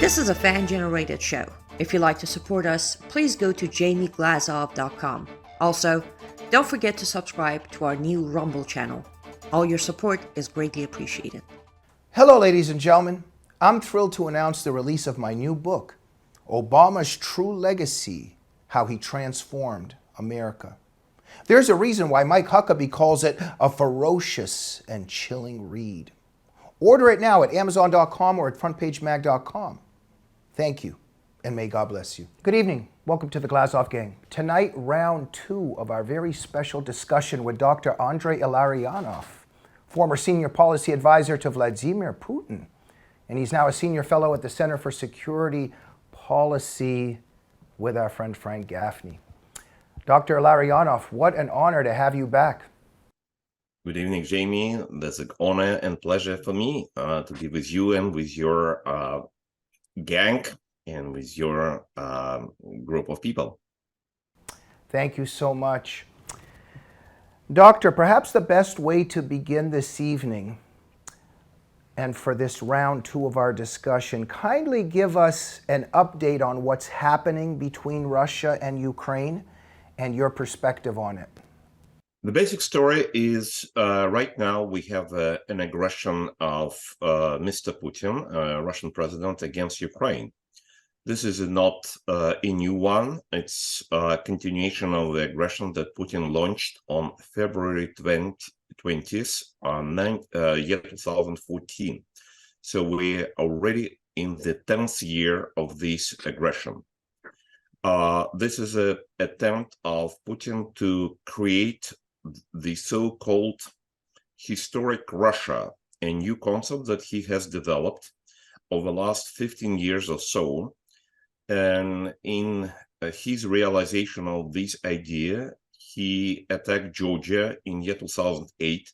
This is a fan-generated show. If you'd like to support us, please go to jamieglazov.com. Also, don't forget to subscribe to our new Rumble channel. All your support is greatly appreciated. Hello, ladies and gentlemen. I'm thrilled to announce the release of my new book, Obama's True Legacy, How He Transformed America. There's a reason why Mike Huckabee calls it a ferocious and chilling read. Order it now at Amazon.com or at FrontPageMag.com. Thank you, and may God bless you. Good evening. Welcome to the Glazov Gang. Tonight, round 2 of our very special discussion with Dr. Andrei Illarionov, former senior policy advisor to Vladimir Putin, and he's now a senior fellow at the Center for Security Policy with our friend Frank Gaffney. Dr. Illarionov, what an honor to have you back. Good evening, Jamie. That's an honor and pleasure for me to be with you and with your gang and with your group of people. Thank you so much. Doctor, perhaps the best way to begin this evening and for this round 2 of our discussion, kindly give us an update on what's happening between Russia and Ukraine and your perspective on it. The basic story is right now we have an aggression of Mr. Putin, Russian president, against Ukraine. This is not a new one. It's a continuation of the aggression that Putin launched on February 20th, year 2014. So we're already in the 10th year of this aggression. This is an attempt of Putin to create the so-called historic Russia, a new concept that he has developed over the last 15 years or so. And in his realization of this idea, he attacked Georgia in year 2008,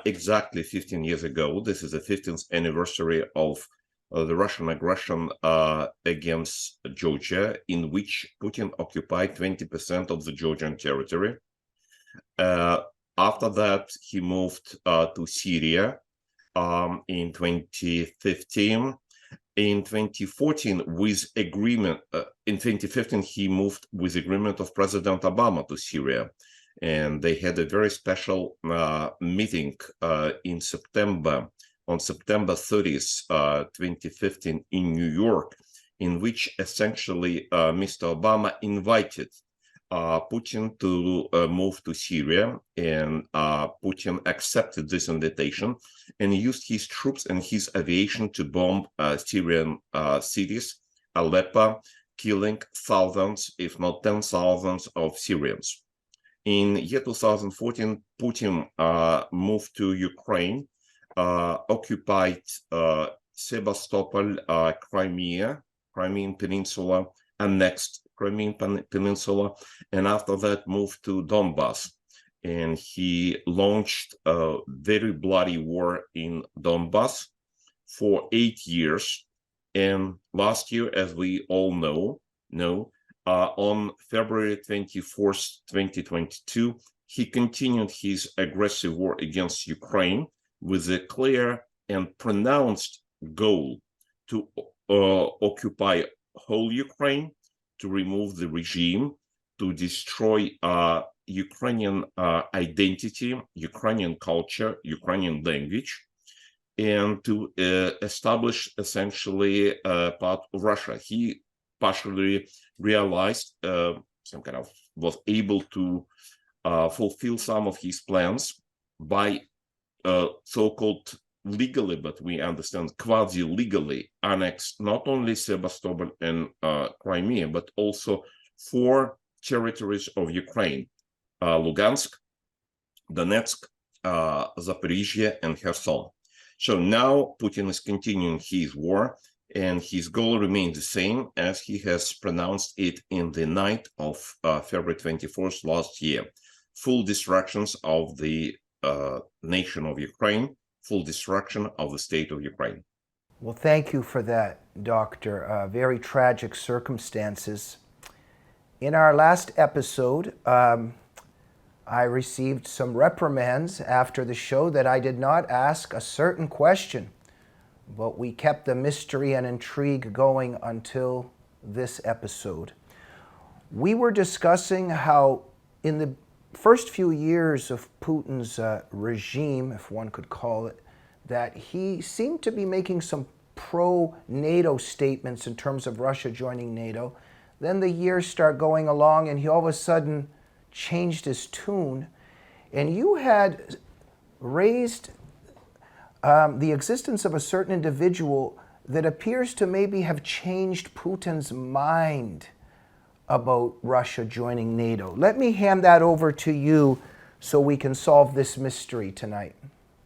exactly 15 years ago. This is the 15th anniversary of the Russian aggression against Georgia, in which Putin occupied 20% of the Georgian territory. After that, he moved to Syria in 2015. In 2014, with agreement, in 2015, he moved with agreement of President Obama to Syria. And they had a very special meeting in September, on September 30th, 2015 in New York, in which essentially Mr. Obama invited Putin to move to Syria, and Putin accepted this invitation and used his troops and his aviation to bomb Syrian cities, Aleppo, killing thousands, if not 10,000s of Syrians. In year 2014, Putin moved to Ukraine, occupied Sebastopol, Crimean Peninsula, annexed Crimean Peninsula, and after that moved to Donbass. And he launched a very bloody war in Donbass for 8 years. And last year, as we all know, on February 24th, 2022, he continued his aggressive war against Ukraine with a clear and pronounced goal to occupy whole Ukraine, to remove the regime, to destroy Ukrainian identity, Ukrainian culture, Ukrainian language, and to establish essentially part of Russia. He partially realized, was able to fulfill some of his plans by so-called legally, but we understand quasi-legally annexed not only Sebastopol and Crimea, but also 4 territories of Ukraine: Lugansk, Donetsk, Zaporizhia, and Kherson. So now Putin is continuing his war, and his goal remains the same as he has pronounced it in the night of February 24th last year: full destructions of the nation of Ukraine, full destruction of the state of Ukraine. Well, thank you for that, Doctor. Very tragic circumstances. In our last episode, I received some reprimands after the show that I did not ask a certain question but we kept the mystery and intrigue going until this episode. We were discussing how in the first few years of Putin's regime, if one could call it, that he seemed to be making some pro-NATO statements in terms of Russia joining NATO. Then the years start going along and he all of a sudden changed his tune. And you had raised the existence of a certain individual that appears to maybe have changed Putin's mind about Russia joining NATO. Let me hand that over to you so we can solve this mystery tonight.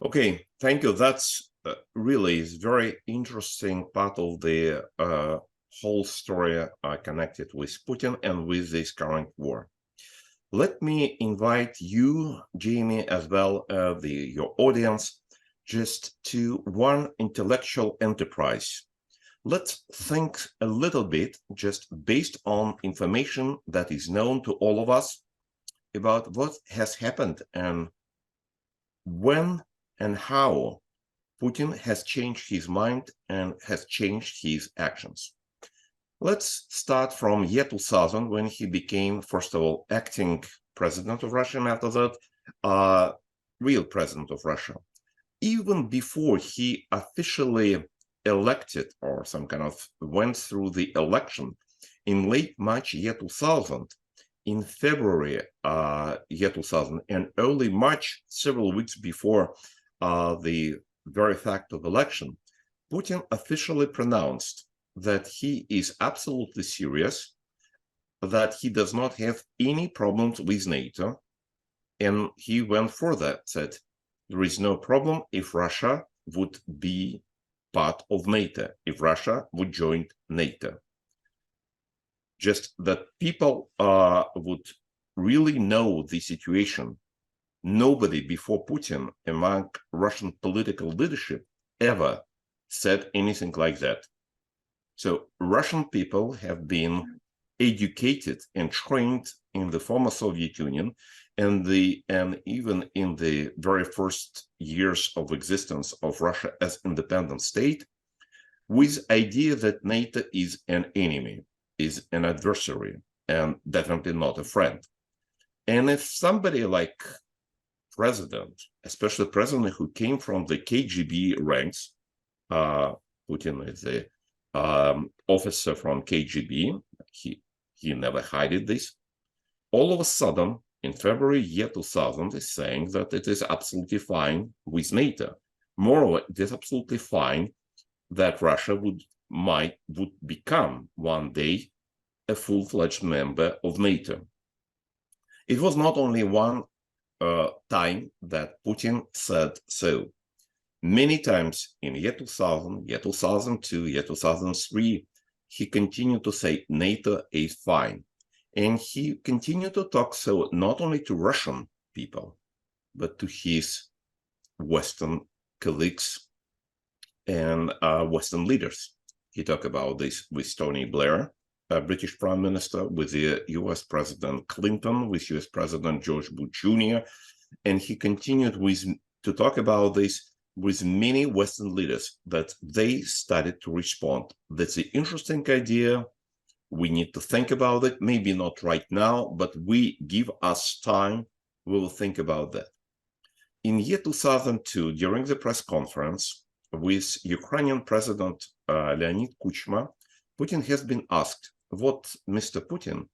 Okay, thank you. That's really is very interesting part of the whole story connected with Putin and with this current war. Let me invite you, Jamie, as well as your audience, just to one intellectual enterprise. Let's think a little bit, just based on information that is known to all of us, about what has happened and when and how Putin has changed his mind and has changed his actions. Let's start from year 2000, when he became, first of all, acting president of Russia, and after that, real president of Russia. Even before he officially elected or some kind of went through the election in late March year 2000, in February year 2000, and early March, several weeks before the very fact of election, Putin officially pronounced that he is absolutely serious, that he does not have any problems with NATO, and he went further, said there is no problem if Russia would be part of NATO, if Russia would join NATO. Just that people would really know the situation. Nobody before Putin among Russian political leadership ever said anything like that. So Russian people have been educated and trained in the former Soviet Union and even in the very first years of existence of Russia as independent state, with idea that NATO is an enemy, is an adversary, and definitely not a friend. And if somebody like president, especially president who came from the KGB ranks, Putin is the officer from KGB, he never hid this. All of a sudden, in February year 2000, is saying that it is absolutely fine with NATO. Moreover, it is absolutely fine that Russia would become one day a full-fledged member of NATO. It was not only one time that Putin said so. Many times in year 2000, year 2002, year 2003, he continued to say NATO is fine. And he continued to talk so not only to Russian people, but to his Western colleagues and Western leaders. He talked about this with Tony Blair, British Prime Minister, with the US President Clinton, with US President George Bush Jr., and he continued to talk about this with many Western leaders, that they started to respond. That's an interesting idea. We need to think about it, maybe not right now, but give us time, we will think about that. In year 2002, during the press conference with Ukrainian President Leonid Kuchma, Putin has been asked what Mr. Putin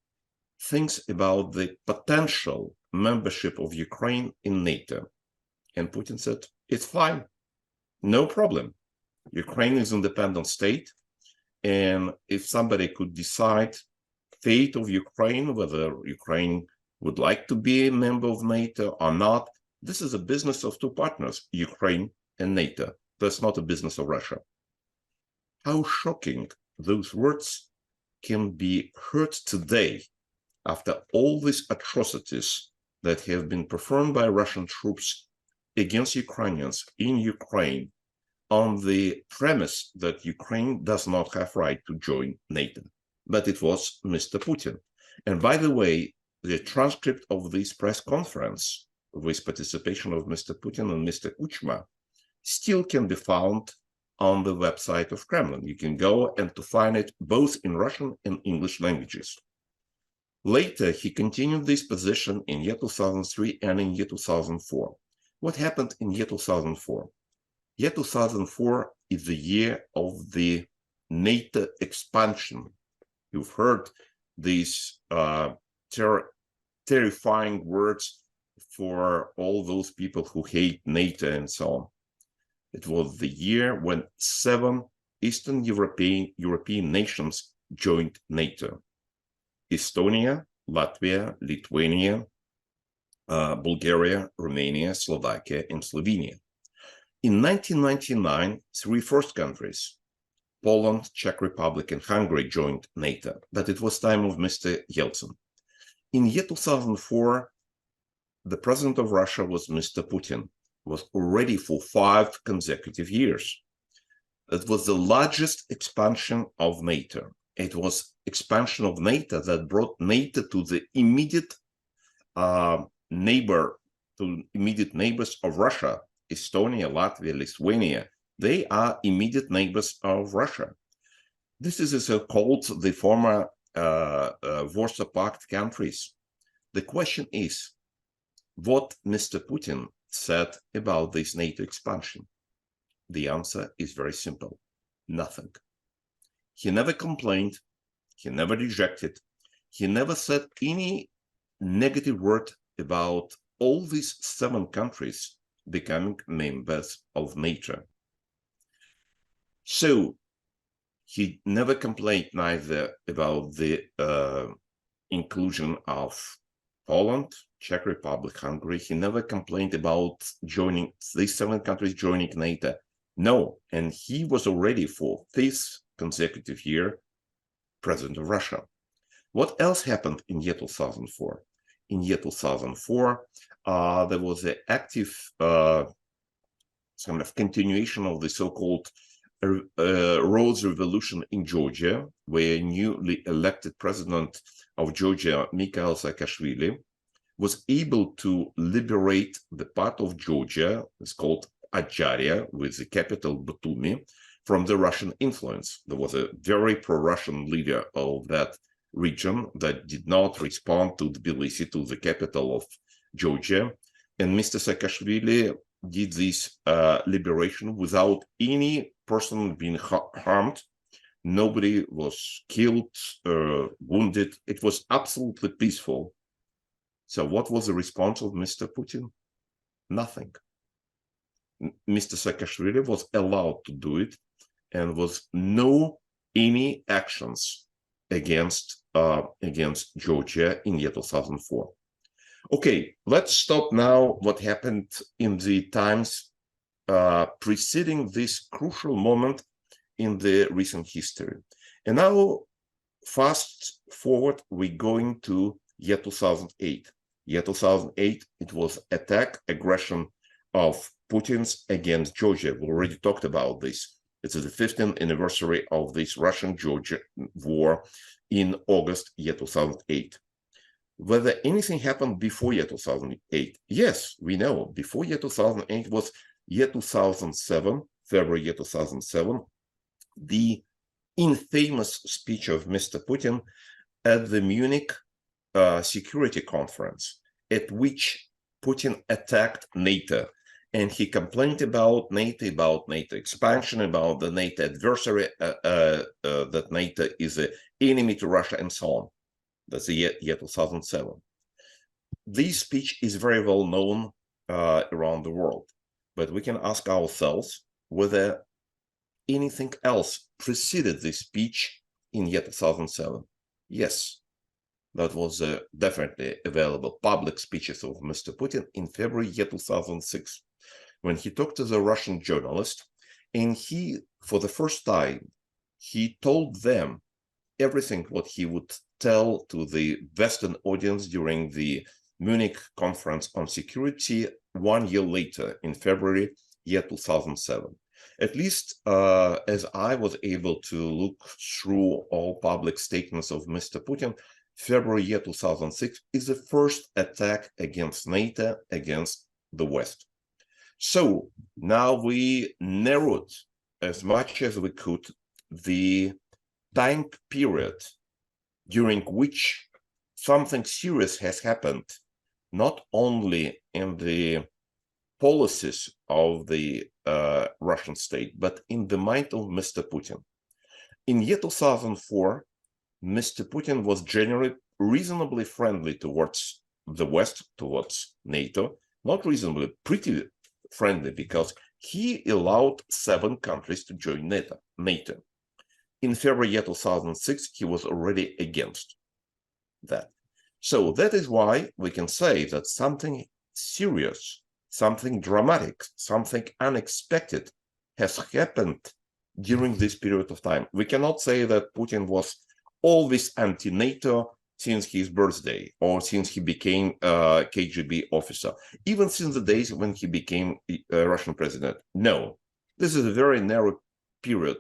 thinks about the potential membership of Ukraine in NATO. And Putin said, it's fine, no problem. Ukraine is an independent state. And if somebody could decide fate of Ukraine, whether Ukraine would like to be a member of NATO or not, this is a business of two partners, Ukraine and NATO. That's not a business of Russia. How shocking those words can be heard today after all these atrocities that have been performed by Russian troops against Ukrainians in Ukraine, on the premise that Ukraine does not have right to join NATO. But it was Mr. Putin. And by the way, the transcript of this press conference with participation of Mr. Putin and Mr. Kuchma still can be found on the website of Kremlin. You can go and to find it both in Russian and English languages. Later, he continued this position in year 2003 and in year 2004. What happened in year 2004? Year 2004 is the year of the NATO expansion. You've heard these terrifying words for all those people who hate NATO and so on. It was the year when 7 Eastern European nations joined NATO. Estonia, Latvia, Lithuania, Bulgaria, Romania, Slovakia, and Slovenia. In 1999, 3 first countries, Poland, Czech Republic, and Hungary joined NATO, but it was time of Mr. Yeltsin. In year 2004, the president of Russia was Mr. Putin, was already for 5 consecutive years. It was the largest expansion of NATO. It was expansion of NATO that brought NATO to the immediate neighbors of Russia. Estonia, Latvia, Lithuania, they are immediate neighbors of Russia. This is so-called the former Warsaw Pact countries. The question is, what Mr. Putin said about this NATO expansion? The answer is very simple: nothing. He never complained, he never rejected, he never said any negative word about all these 7 countries becoming members of NATO. So he never complained neither about the inclusion of Poland, Czech Republic, Hungary. He never complained about joining these 7 countries joining NATO. No, and he was already for this consecutive year president of Russia. What else happened in year 2004? In year 2004, there was an active kind of continuation of the so-called Rose Revolution in Georgia, where newly elected president of Georgia, Mikhail Saakashvili, was able to liberate the part of Georgia, it's called Adjaria, with the capital Batumi, from the Russian influence. There was a very pro-Russian leader of that region that did not respond to Tbilisi, to the capital of Georgia. And Mr. Saakashvili did this liberation without any person being harmed. Nobody was killed, wounded. It was absolutely peaceful. So what was the response of Mr. Putin? Nothing. Mr. Saakashvili was allowed to do it, and was no any actions against Georgia in year 2004. Okay, let's stop now what happened in the times preceding this crucial moment in the recent history. And now, fast forward, we're going to year 2008. Year 2008, it was aggression of Putin's against Georgia. We already talked about this. It's the 15th anniversary of this Russian-Georgia war in August year 2008. Whether anything happened before year 2008? Yes, we know. Before year 2008 was year 2007, February year 2007, the infamous speech of Mr. Putin at the Munich Security Conference, at which Putin attacked NATO. And he complained about NATO expansion, about the NATO adversary, that NATO is an enemy to Russia, and so on. That's the year 2007. This speech is very well known around the world, but we can ask ourselves whether anything else preceded this speech in year 2007. Yes, that was definitely available public speeches of Mr. Putin in February year 2006. When he talked to the Russian journalist, and he, for the first time, he told them everything what he would tell to the Western audience during the Munich Conference on Security 1 year later, in February year 2007. At least as I was able to look through all public statements of Mr. Putin, February year 2006 is the first attack against NATO, against the West. So now we narrowed as much as we could the time period during which something serious has happened, not only in the policies of the Russian state, but in the mind of Mr. Putin. In year 2004, Mr. Putin was generally reasonably friendly towards the West, towards NATO, not reasonably, pretty friendly, because he allowed 7 countries to join NATO. In February 2006, he was already against that. So that is why we can say that something serious, something dramatic, something unexpected has happened during this period of time. We cannot say that Putin was always anti-NATO since his birthday or since he became a KGB officer, even since the days when he became a Russian president. No, this is a very narrow period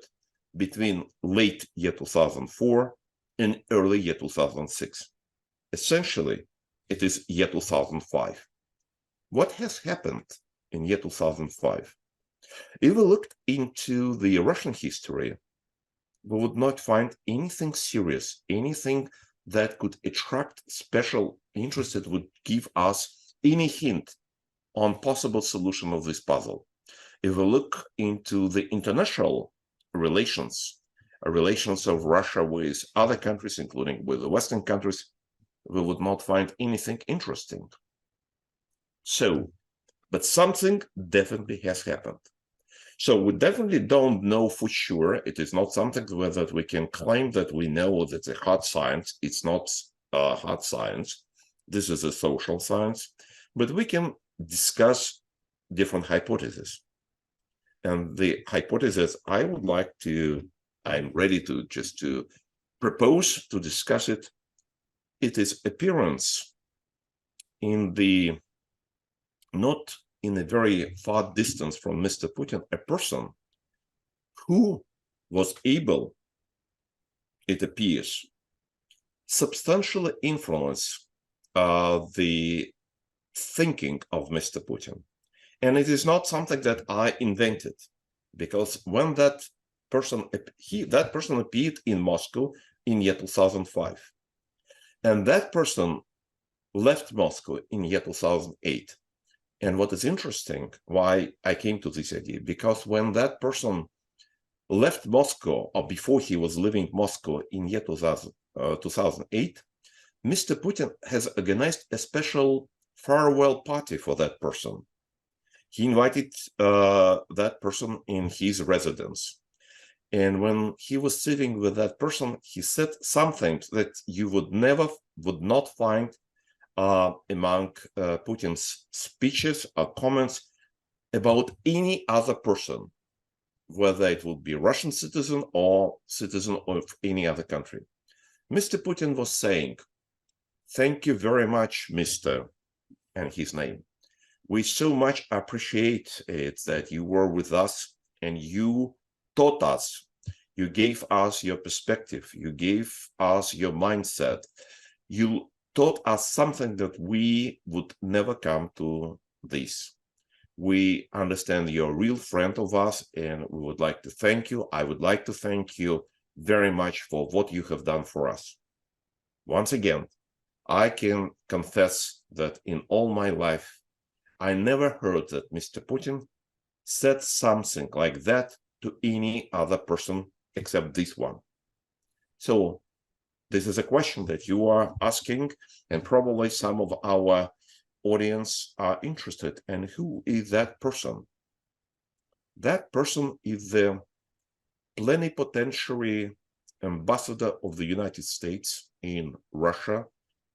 between late year 2004 and early year 2006. Essentially, it is year 2005. What has happened in year 2005? If we looked into the Russian history, we would not find anything serious, anything that could attract special interest, that would give us any hint on possible solution of this puzzle. If we look into the international relations of Russia with other countries, including with the Western countries, we would not find anything interesting. So, but something definitely has happened. So we definitely don't know for sure. It is not something that we can claim that we know that it's a hard science. It's not hard science. This is a social science. But we can discuss different hypotheses. And the hypothesis I'm ready to just to propose to discuss it. It is appearance in the, not in a very far distance from Mr. Putin, a person who was able, it appears, substantially influence the thinking of Mr. Putin. And it is not something that I invented, because when that person appeared in Moscow in year 2005, and that person left Moscow in year 2008. And what is interesting, why I came to this idea, because when that person left Moscow, or before he was leaving Moscow in year 2008, Mr. Putin has organized a special farewell party for that person. He invited that person in his residence. And when he was sitting with that person, he said something that you would not find among Putin's speeches or comments about any other person, whether it would be Russian citizen or citizen of any other country. Mr. Putin was saying, "Thank you very much, Mr." and his name. "We so much appreciate it that you were with us and you taught us, you gave us your perspective, you gave us your mindset, you taught us something that we would never come to this. We understand you're a real friend of us and we would like to thank you. I would like to thank you very much for what you have done for us." Once again, I can confess that in all my life, I never heard that Mr. Putin said something like that to any other person except this one. So this is a question that you are asking, and probably some of our audience are interested in. Who is that person? That person is the plenipotentiary ambassador of the United States in Russia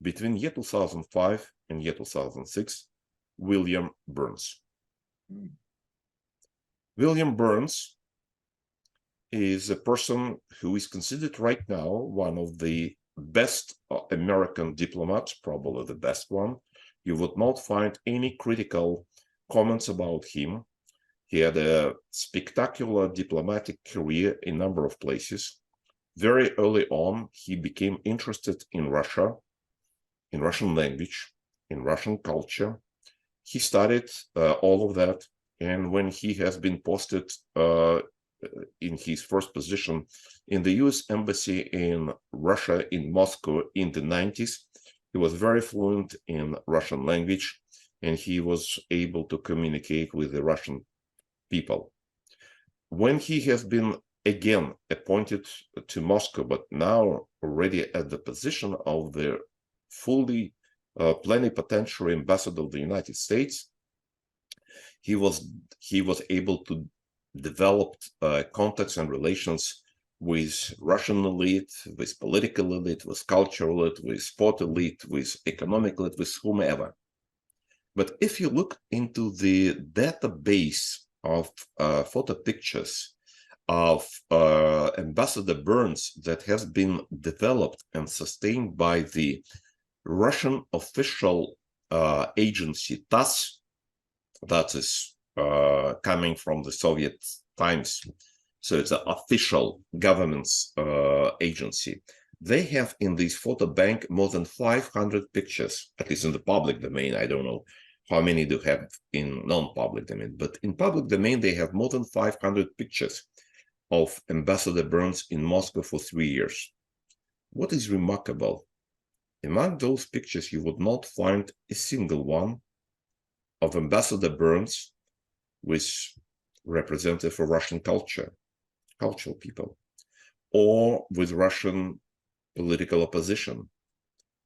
between year 2005 and year 2006, William Burns. William Burns is a person who is considered right now one of the best American diplomats, probably the best one. You would not find any critical comments about him. He had a spectacular diplomatic career in a number of places. Very early on, he became interested in Russia, in Russian language, in Russian culture. He studied all of that. And when he has been posted in his first position in the US Embassy in Russia, in Moscow, in the 90s. He was very fluent in Russian language, and he was able to communicate with the Russian people. When he has been again appointed to Moscow, but now already at the position of the fully plenipotentiary ambassador of the United States, he was able to develop contacts and relations with Russian elite, with political elite, with cultural elite, with sport elite, with economic elite, with whomever. But if you look into the database of photo pictures of Ambassador Burns that has been developed and sustained by the Russian official agency TASS, that is coming from the Soviet times, so it's an official government's agency. They have in this photo bank more than 500 pictures, at least in the public domain. I don't know how many do have in non-public domain, but in public domain, they have more than 500 pictures of Ambassador Burns in Moscow for 3 years. What is remarkable, among those pictures, you would not find a single one of Ambassador Burns with representative for Russian cultural people, or with Russian political opposition,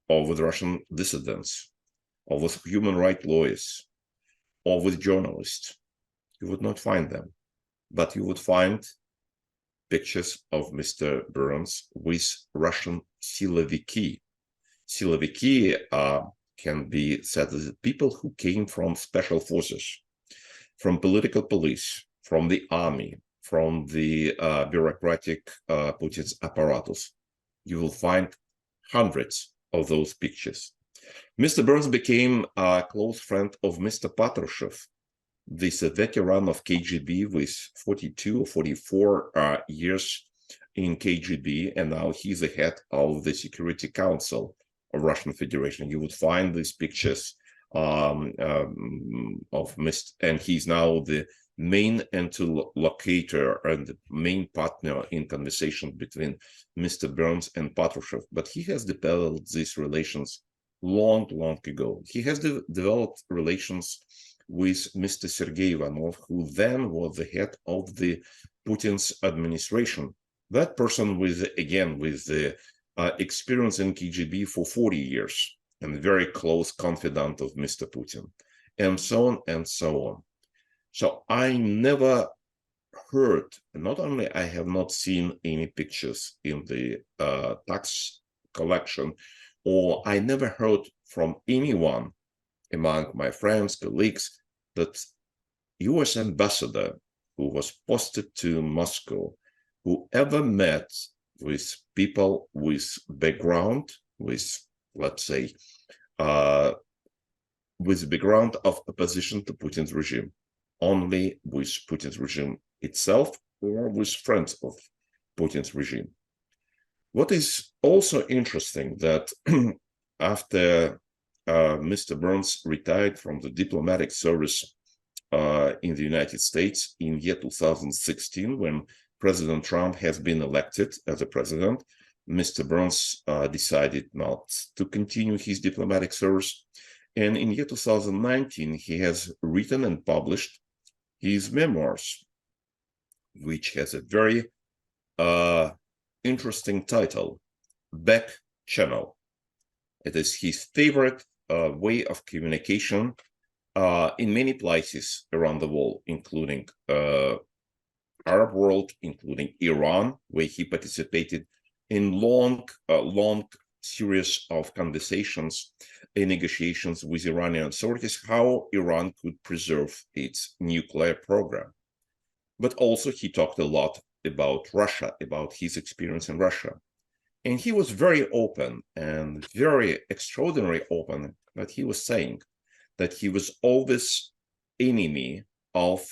or with Russian dissidents, or with human rights lawyers, or with journalists. You would not find them, but you would find pictures of Mr. Burns with Russian siloviki. Siloviki can be said as people who came from special forces, from political police, from the army, from the bureaucratic Putin's apparatus. You will find hundreds of those pictures. Mr. Burns became a close friend of Mr. Patrushev, this veteran of KGB with 42 or 44 years in KGB, and now he's the head of the Security Council of Russian Federation. You would find these pictures of Mr. and he's now the main interlocutor and the main partner in conversation between Mr. Burns and Patrushev. But he has developed these relations long ago. He has developed relations with Mr. Sergei Ivanov, who then was the head of the Putin's administration. That person with the experience in KGB for 40 years and very close confidant of Mr. Putin, and so on and so on. So I never heard, not only I have not seen any pictures in the tax collection, or I never heard from anyone among my friends, colleagues, that US ambassador who was posted to Moscow, who ever met with people with background, with, let's say, with background of opposition to Putin's regime, only with Putin's regime itself or with friends of Putin's regime. What is also interesting that after Mr. Burns retired from the diplomatic service in the United States in year 2016, when President Trump has been elected as a president, Mr. Burns decided not to continue his diplomatic service. And in year 2019, he has written and published his memoirs, which has a very interesting title, Back Channel. It is his favorite way of communication in many places around the world, including Arab world, including Iran, where he participated in long series of conversations and negotiations with Iranian authorities, how Iran could preserve its nuclear program. But also he talked a lot about Russia, about his experience in Russia. And he was very open and very extraordinarily open that he was saying that he was always enemy of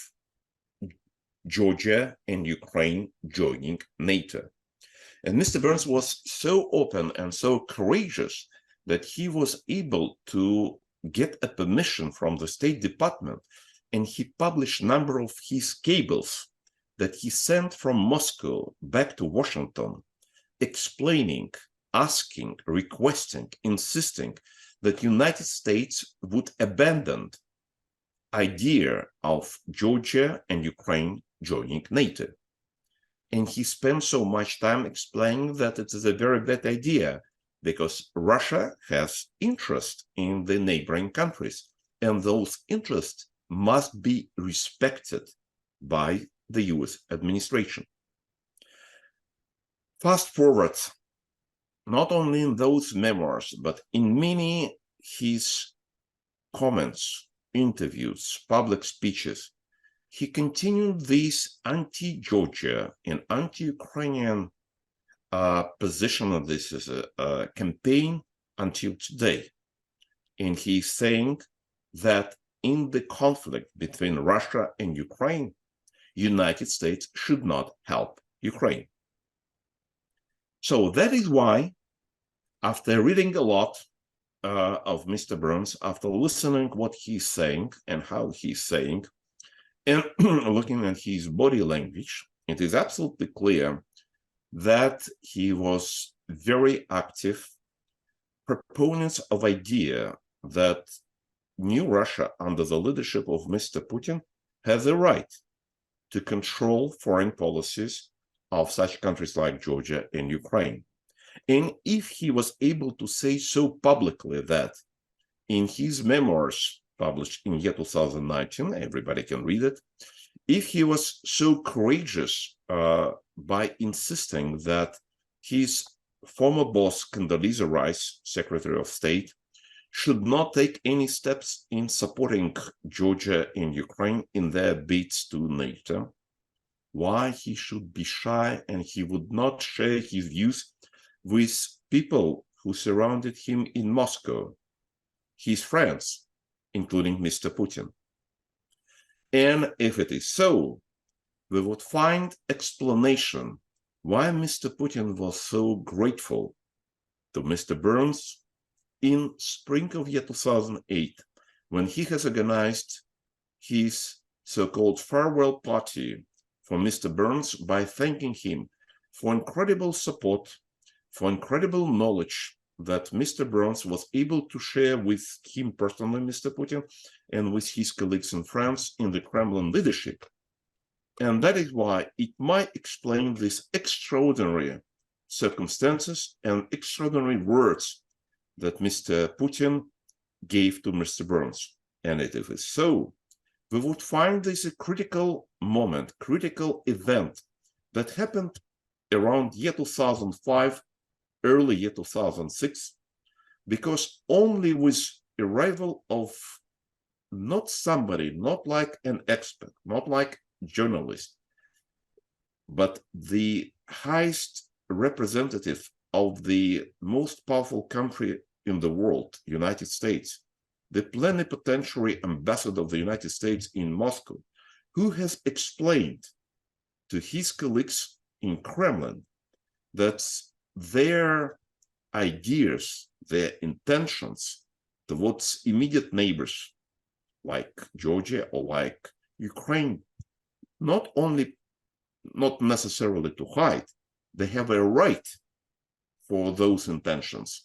Georgia and Ukraine joining NATO. And Mr. Burns was so open and so courageous that he was able to get a permission from the State Department, and he published a number of his cables that he sent from Moscow back to Washington, explaining, asking, requesting, insisting that United States would abandon idea of Georgia and Ukraine joining NATO. And he spent so much time explaining that it is a very bad idea because Russia has interest in the neighboring countries, and those interests must be respected by the US administration. Fast forward, not only in those memoirs, but in many his comments, interviews, public speeches, he continued this anti-Georgia and anti-Ukrainian position of this as a campaign until today. And he's saying that in the conflict between Russia and Ukraine, United States should not help Ukraine. So that is why, after reading a lot of Mr. Burns, after listening what he's saying and how he's saying, and looking at his body language, it is absolutely clear that he was very active proponent of idea that new Russia under the leadership of Mr. Putin has the right to control foreign policies of such countries like Georgia and Ukraine. And if he was able to say so publicly that in his memoirs published in year 2019, everybody can read it, if he was so courageous by insisting that his former boss, Condoleezza Rice, Secretary of State, should not take any steps in supporting Georgia and Ukraine in their bids to NATO, why he should be shy and he would not share his views with people who surrounded him in Moscow, his friends, including Mr. Putin. And if it is so, we would find explanation why Mr. Putin was so grateful to Mr. Burns in spring of year 2008, when he has organized his so-called farewell party for Mr. Burns by thanking him for incredible support, for incredible knowledge that Mr. Burns was able to share with him personally, Mr. Putin, and with his colleagues and friends in the Kremlin leadership. And that is why it might explain these extraordinary circumstances and extraordinary words that Mr. Putin gave to Mr. Burns. And if it is so, we would find this a critical moment, critical event that happened around year 2005, early year 2006, because only with arrival of not somebody, not like an expert, not like journalist, but the highest representative of the most powerful country in the world, United States, the plenipotentiary ambassador of the United States in Moscow, who has explained to his colleagues in Kremlin that their ideas, their intentions towards immediate neighbors like Georgia or like Ukraine, not necessarily to hide, they have a right for those intentions.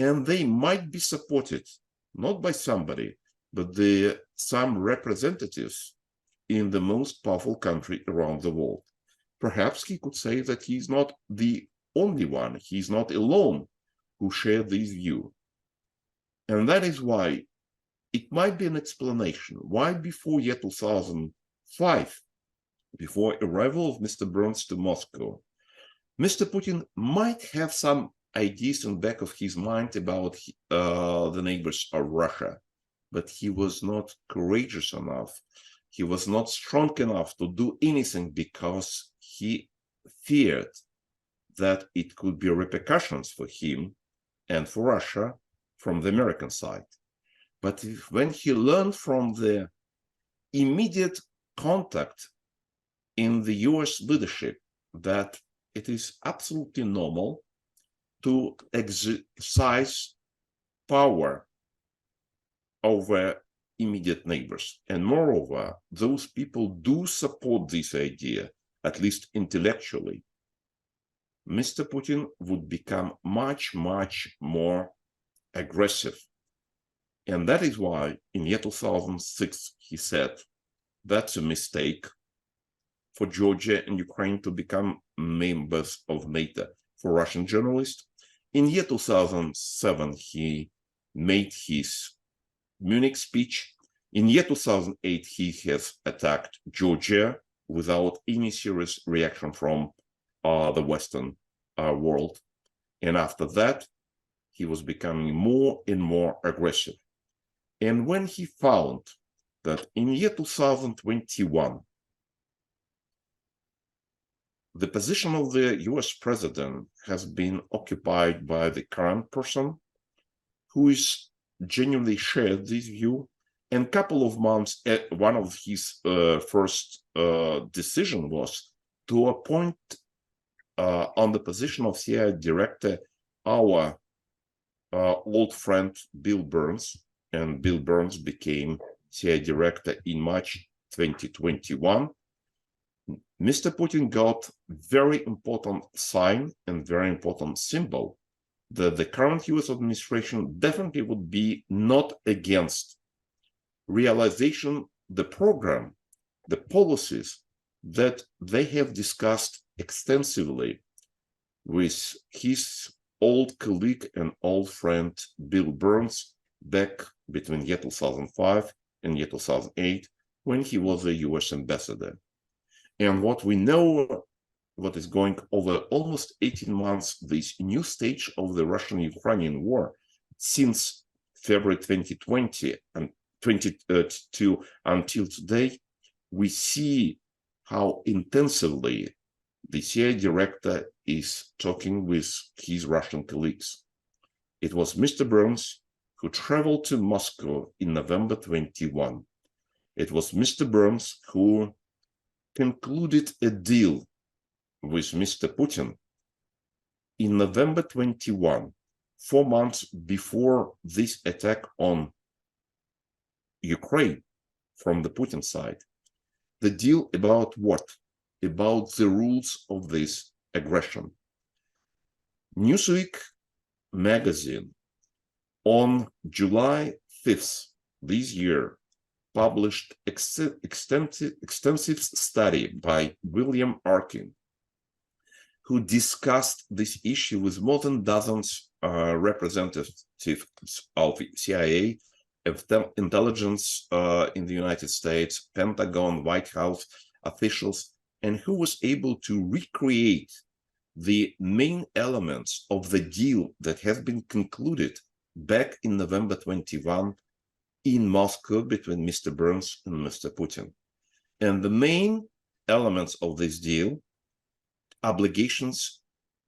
And they might be supported not by somebody, but some representatives in the most powerful country around the world. Perhaps he could say that he's not the only one, he's not alone who shared this view. And that is why it might be an explanation why before year 2005, before arrival of Mr. Burns to Moscow, Mr. Putin might have some ideas in the back of his mind about the neighbors of Russia, but he was not courageous enough. He was not strong enough to do anything because he feared that it could be repercussions for him and for Russia from the American side. But when he learned from the immediate contact in the US leadership that it is absolutely normal to exercise power over immediate neighbors. And moreover, those people do support this idea at least intellectually, Mr. Putin would become much, much more aggressive. And that is why in year 2006, he said, that's a mistake for Georgia and Ukraine to become members of NATO. For Russian journalists, in year 2007, he made his Munich speech. In year 2008, he has attacked Georgia without any serious reaction from the Western world. And after that, he was becoming more and more aggressive. And when he found that in year 2021, the position of the US president has been occupied by the current person who is genuinely shared this view. And a couple of months, one of his first decision was to appoint on the position of CIA director our old friend Bill Burns, and Bill Burns became CIA director in March 2021. Mr. Putin got very important sign and very important symbol that the current US administration definitely would be not against realization, the program, the policies that they have discussed extensively with his old colleague and old friend Bill Burns back between year 2005 and year 2008 when he was a US ambassador. And what we know, what is going over almost 18 months, this new stage of the Russian-Ukrainian war since February 2020 and 22 until today, we see how intensively the CIA director is talking with his Russian colleagues. It was Mr. Burns who traveled to Moscow in November 21. It was Mr. Burns who concluded a deal with Mr. Putin in November 21, 4 months before this attack on Ukraine from the Putin side. The deal about what? About the rules of this aggression. Newsweek magazine on July 5th this year published extensive study by William Arkin, who discussed this issue with more than dozens representatives of CIA, of intelligence in the United States, Pentagon, White House officials, and who was able to recreate the main elements of the deal that has been concluded back in November 21 in Moscow between Mr. Burns and Mr. Putin. And the main elements of this deal, obligations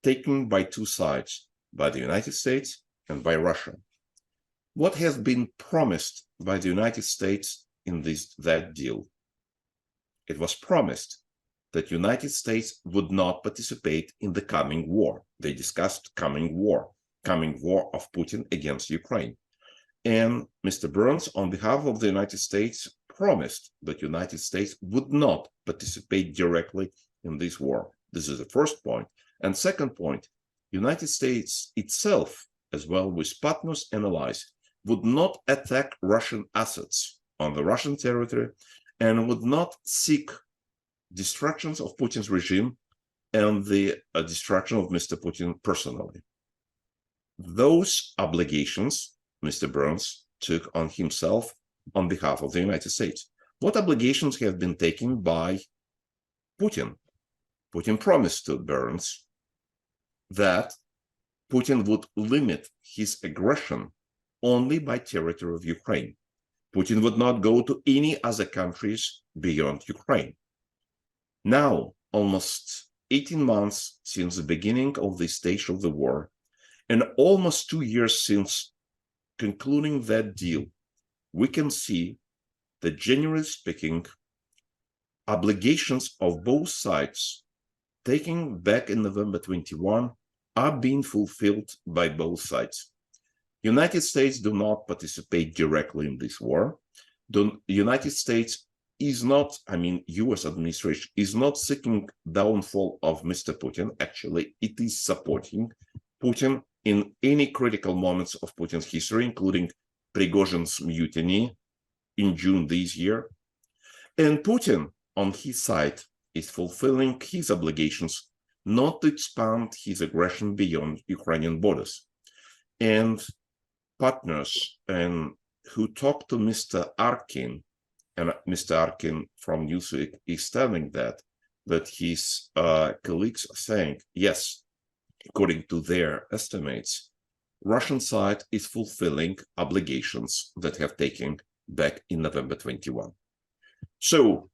taken by two sides, by the United States and by Russia. What has been promised by the United States in that deal? It was promised that United States would not participate in the coming war. They discussed coming war of Putin against Ukraine. And Mr. Burns, on behalf of the United States, promised that United States would not participate directly in this war. This is the first point. And second point, United States itself, as well with partners and allies, would not attack Russian assets on the Russian territory and would not seek destructions of Putin's regime and the destruction of Mr. Putin personally. Those obligations Mr. Burns took on himself on behalf of the United States. What obligations have been taken by Putin? Putin promised to Burns that Putin would limit his aggression only by territory of Ukraine. Putin would not go to any other countries beyond Ukraine. Now, almost 18 months since the beginning of this stage of the war, and almost 2 years since concluding that deal, we can see that, generally speaking, obligations of both sides taken back in November 21 are being fulfilled by both sides. United States do not participate directly in this war. The United States is not, I mean, US administration is not seeking downfall of Mr. Putin. Actually, it is supporting Putin in any critical moments of Putin's history, including Prigozhin's mutiny in June this year. And Putin, on his side, is fulfilling his obligations not to expand his aggression beyond Ukrainian borders. And partners and who talked to Mr. Arkin, and Mr. Arkin from Newsweek is telling that his colleagues are saying, yes, according to their estimates, Russian side is fulfilling obligations that have taken back in November 21. So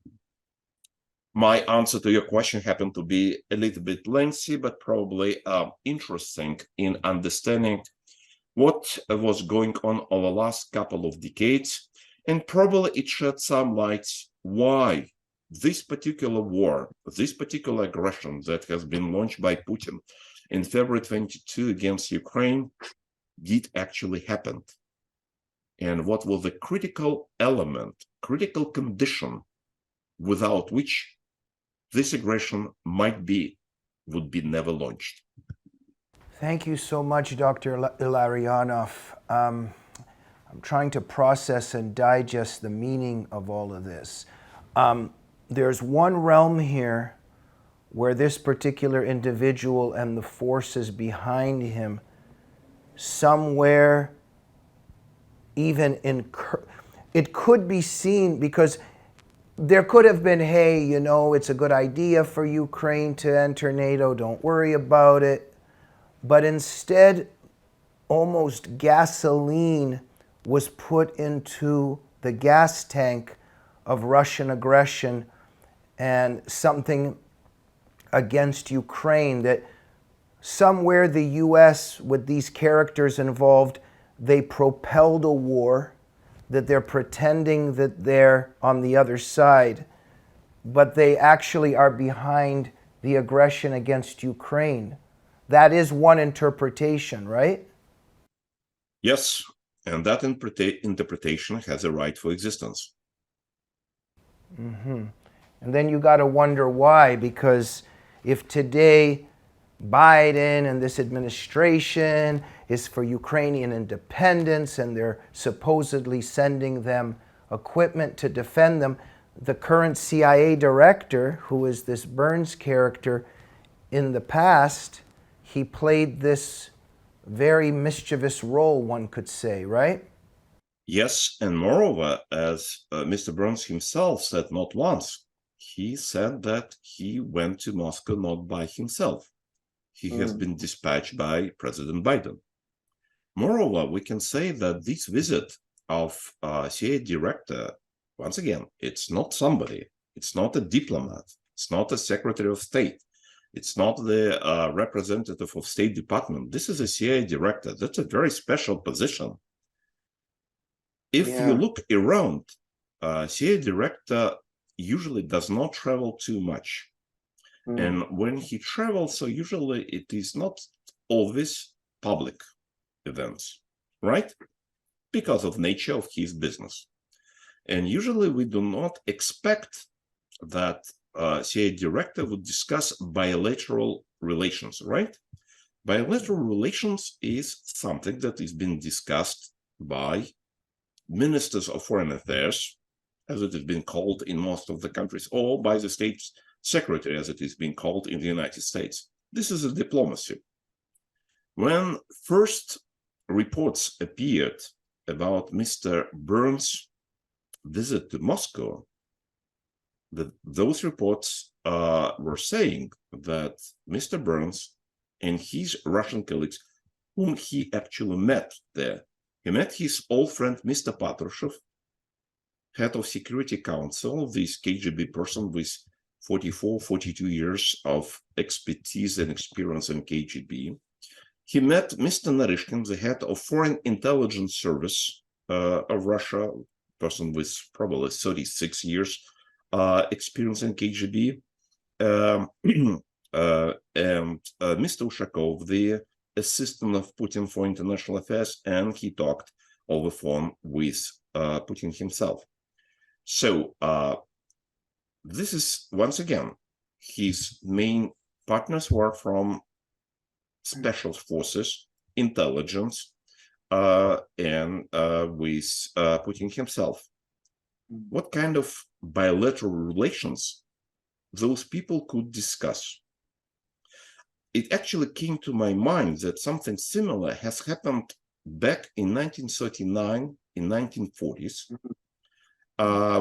my answer to your question happened to be a little bit lengthy, but probably interesting in understanding what was going on over the last couple of decades. And probably it shed some light why this particular war, this particular aggression that has been launched by Putin in February 22 against Ukraine did actually happen. And what was the critical element, critical condition without which this aggression would be never launched. Thank you so much, Dr. Illarionov. I'm trying to process and digest the meaning of all of this. There's one realm here where this particular individual and the forces behind him somewhere even it could be seen, because there could have been, hey, you know, it's a good idea for Ukraine to enter NATO, don't worry about it. But instead, almost gasoline was put into the gas tank of Russian aggression and something against Ukraine, that somewhere the US, with these characters involved, they propelled a war, that they're pretending that they're on the other side, but they actually are behind the aggression against Ukraine. That is one interpretation, right? Yes, and that interpretation has a right for existence. Mm-hmm. And then you got to wonder why, because if today Biden and this administration is for Ukrainian independence and they're supposedly sending them equipment to defend them, the current CIA director, who is this Burns character, in the past, he played this very mischievous role, one could say, right? Yes, and moreover, as Mr. Burns himself said not once, he said that he went to Moscow not by himself. He has been dispatched by President Biden. Moreover, we can say that this visit of CIA director, once again, it's not somebody, it's not a diplomat, it's not a Secretary of State, it's not the representative of State Department. This is a CIA director. That's a very special position. If you look around, CIA director usually does not travel too much. And when he travels, so usually it is not always public events, right? Because of nature of his business. And usually we do not expect that CIA director would discuss bilateral relations, right? Bilateral relations is something that is being discussed by ministers of foreign affairs, as it has been called in most of the countries, or by the state secretary, as it is being called in the United States. This is a diplomacy. When first reports appeared about Mr. Burns' visit to Moscow, those reports were saying that Mr. Burns and his Russian colleagues, whom he actually met there, he met his old friend, Mr. Patrushev, head of Security Council, this KGB person with 44, 42 years of expertise and experience in KGB. He met Mr. Naryshkin, the head of Foreign Intelligence Service of Russia, person with probably 36 years experience in KGB, and Mr. Ushakov, the assistant of Putin for international affairs, and he talked over the phone with Putin himself. So This is, once again, his main partners were from special forces, intelligence, and with Putin himself. What kind of bilateral relations those people could discuss? It actually came to my mind that something similar has happened back in 1939, in 1940s,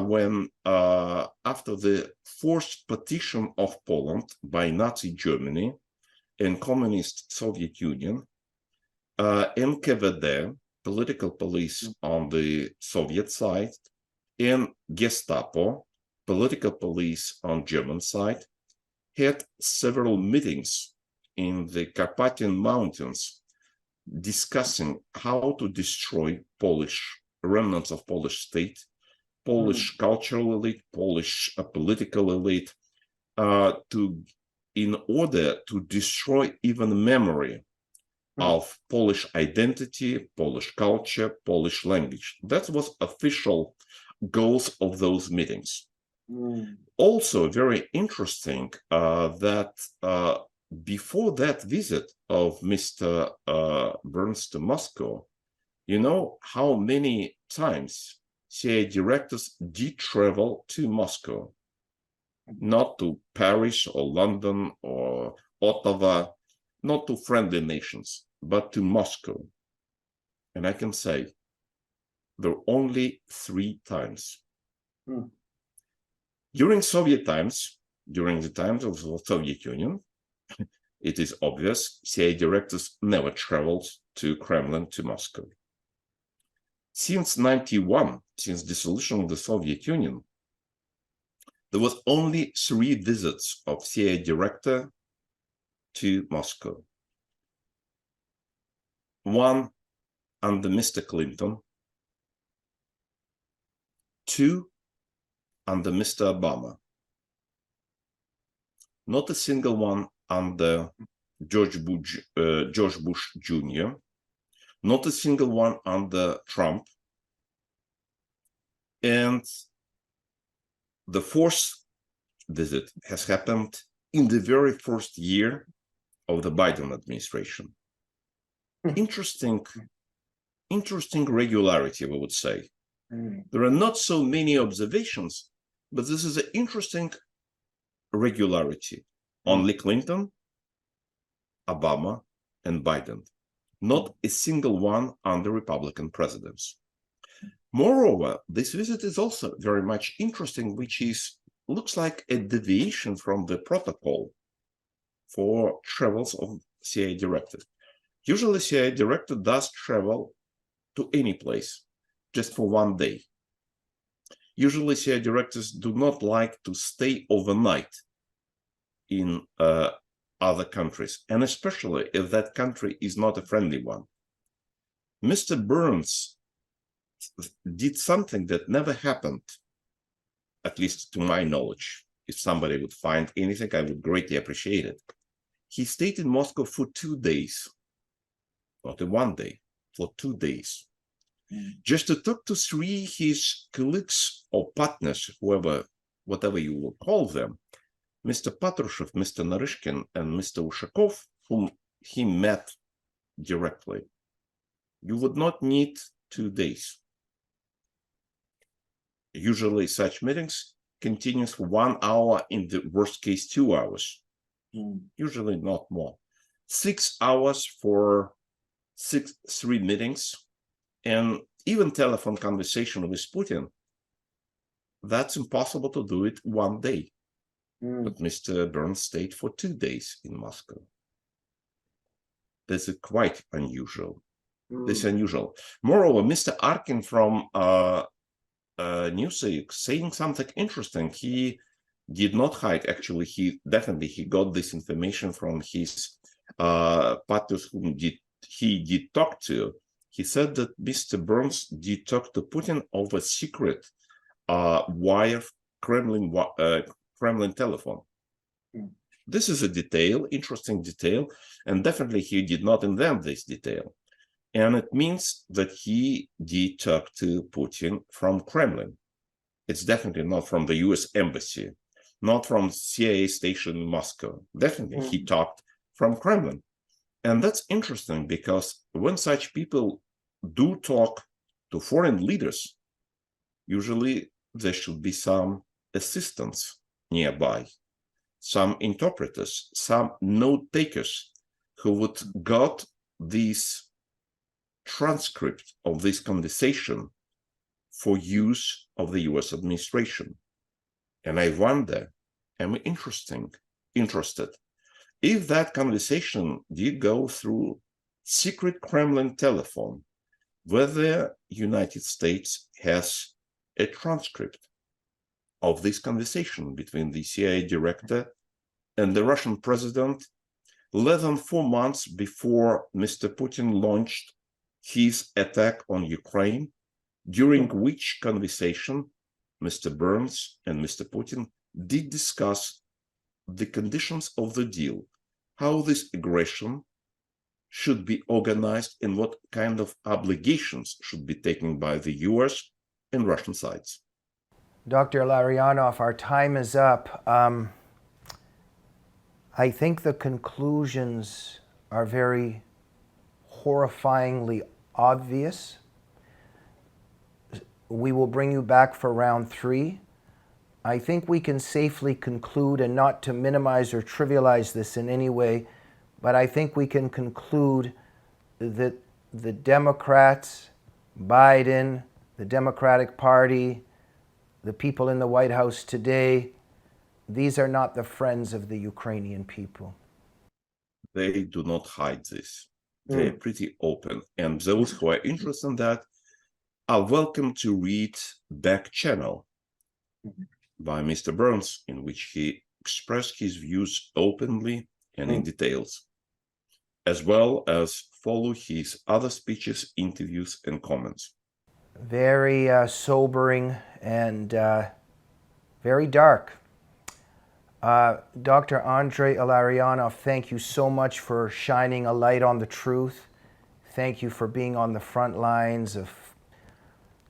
when after the forced partition of Poland by Nazi Germany and Communist Soviet Union, NKVD, political police on the Soviet side, and Gestapo, political police on German side, had several meetings in the Carpathian Mountains discussing how to destroy Polish remnants of Polish state, Polish cultural elite, Polish political elite, in order to destroy even memory of Polish identity, Polish culture, Polish language. That was official goals of those meetings. Also very interesting that before that visit of Mr. Burns to Moscow, you know how many times CIA directors did travel to Moscow, not to Paris or London or Ottawa, not to friendly nations, but to Moscow. And I can say there were only 3 times. During Soviet times, during the times of the Soviet Union, it is obvious CIA directors never traveled to Kremlin, to Moscow. Since 91, since dissolution of the Soviet Union, there was only 3 visits of CIA director to Moscow. One under Mr. Clinton, 2 under Mr. Obama. Not a single one under George Bush Jr., not a single one under Trump. And the 4th visit has happened in the very first year of the Biden administration. Interesting regularity, we would say. There are not so many observations, but this is an interesting regularity. Only Clinton, Obama, and Biden. Not a single one under Republican presidents. Moreover, this visit is also very much interesting, which looks like a deviation from the protocol for travels of CIA directors. Usually, CIA director does travel to any place just for 1 day. Usually, CIA directors do not like to stay overnight in other countries, and especially if that country is not a friendly one. Mr. Burns did something that never happened, at least to my knowledge. If somebody would find anything, I would greatly appreciate it. He stayed in Moscow for 2 days, not in 1 day, for 2 days, just to talk to 3 his colleagues or partners, whatever you will call them, Mr. Patrushev, Mr. Naryshkin, and Mr. Ushakov, whom he met directly. You would not need 2 days. Usually such meetings continues for 1 hour, in the worst case 2 hours. Usually not more. 6 hours for 3 meetings, and even telephone conversation with Putin. That's impossible to do it 1 day. But Mr. Burns stayed for 2 days in Moscow. This is quite unusual. This is unusual. Moreover, Mr. Arkin from Newsweek saying something interesting. He did not hide. Actually, he got this information from his partners whom he did talk to. He said that Mr. Burns did talk to Putin over secret wire Kremlin telephone. This is a detail, interesting detail, and definitely he did not invent this detail. And it means that he did talk to Putin from Kremlin. It's definitely not from the US embassy. not from CIA station in Moscow. Definitely, he talked from Kremlin. And that's interesting because when such people do talk to foreign leaders, usually there should be some assistants nearby, some interpreters, some note takers who would got this transcript of this conversation for use of the US administration. And I wonder, I'm interested, if that conversation did go through secret Kremlin telephone, whether United States has a transcript of this conversation between the CIA director and the Russian president less than 4 months before Mr. Putin launched his attack on Ukraine, during which conversation Mr. Burns and Mr. Putin did discuss the conditions of the deal, how this aggression should be organized and what kind of obligations should be taken by the US and Russian sides. Dr. Illarionov, our time is up. I think the conclusions are very horrifyingly obvious. We will bring you back for round 3. I think we can safely conclude, and not to minimize or trivialize this in any way, but I think we can conclude that the Democrats, Biden, the Democratic Party, the people in the White House today, these are not the friends of the Ukrainian people. They do not hide this. They're pretty open. And those who are interested in that are welcome to read Back Channel by Mr. Burns, in which he expressed his views openly and in details, as well as follow his other speeches, interviews, and comments. Very sobering and very dark. Dr. Andrei Illarionov, thank you so much for shining a light on the truth. Thank you for being on the front lines of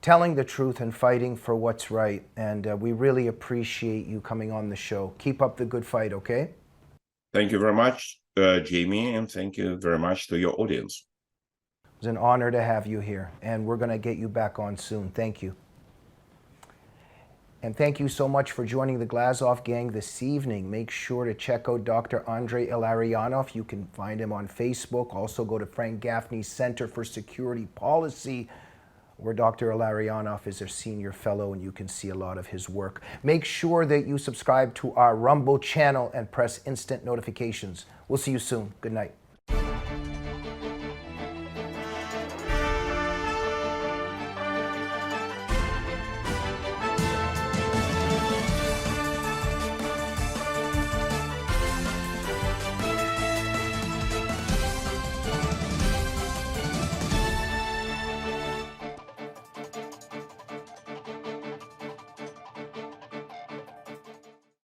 telling the truth and fighting for what's right. And we really appreciate you coming on the show. Keep up the good fight, okay? Thank you very much, Jamie, and thank you very much to your audience. It was an honor to have you here, and we're going to get you back on soon. Thank you. And thank you so much for joining the Glazov Gang this evening. Make sure to check out Dr. Andrei Illarionov. You can find him on Facebook. Also go to Frank Gaffney's Center for Security Policy, where Dr. Illarionov is a senior fellow, and you can see a lot of his work. Make sure that you subscribe to our Rumble channel and press instant notifications. We'll see you soon. Good night.